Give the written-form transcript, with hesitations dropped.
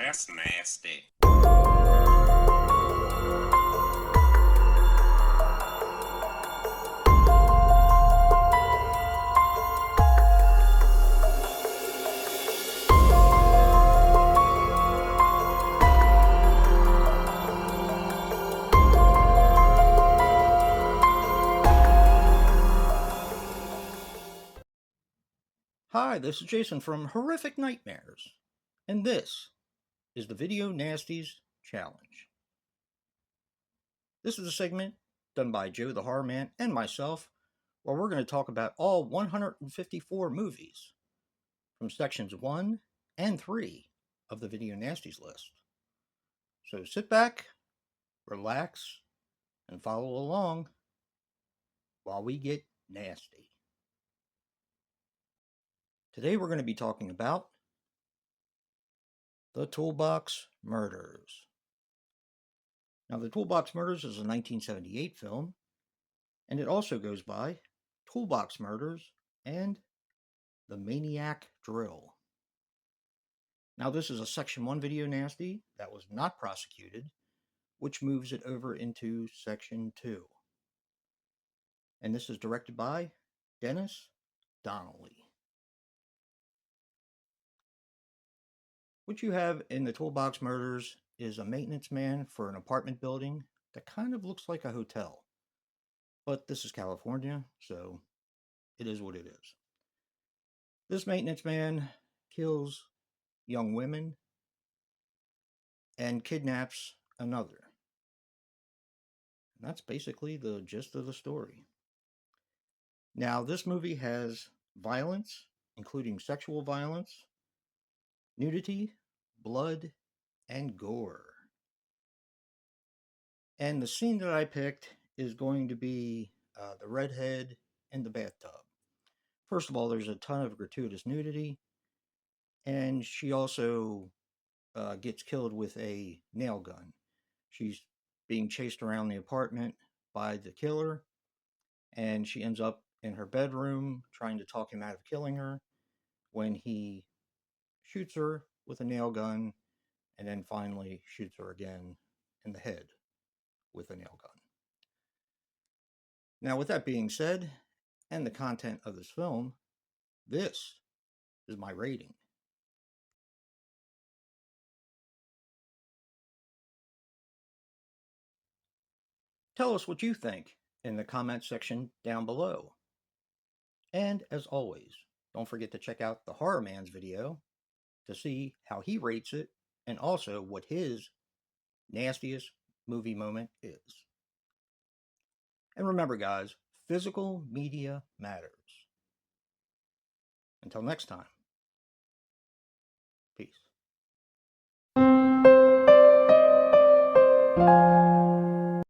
That's nasty. Hi, this is Jason from Horrific Nightmares, and this is the Video Nasties Challenge. This is a segment done by Joe the Horror Man and myself, where we're going to talk about all 154 movies from sections 1 and 3 of the Video Nasties list. So sit back, relax, and follow along while we get nasty. Today we're going to be talking about the Toolbox Murders. Now, the Toolbox Murders is a 1978 film, and it also goes by Toolbox Murders and The Maniac Drill. Now, this is a Section 1 video nasty that was not prosecuted, which moves it over into Section 2. And this is directed by Dennis Donnelly. What you have in the Toolbox Murders is a maintenance man for an apartment building that kind of looks like a hotel. But this is California, so it is what it is. This maintenance man kills young women and kidnaps another. And that's basically the gist of the story. Now, this movie has violence, including sexual violence, nudity, blood, and gore. And the scene that I picked is going to be the redhead in the bathtub. First of all, there's a ton of gratuitous nudity, and she also gets killed with a nail gun. She's being chased around the apartment by the killer, and she ends up in her bedroom trying to talk him out of killing her when he shoots her with a nail gun and then finally shoots her again in the head with a nail gun. Now, with that being said, and the content of this film, this is my rating. Tell us what you think in the comment section down below. And as always, don't forget to check out the Horror Man's video to see how he rates it and also what his nastiest movie moment is. And remember, guys, physical media matters. Until next time.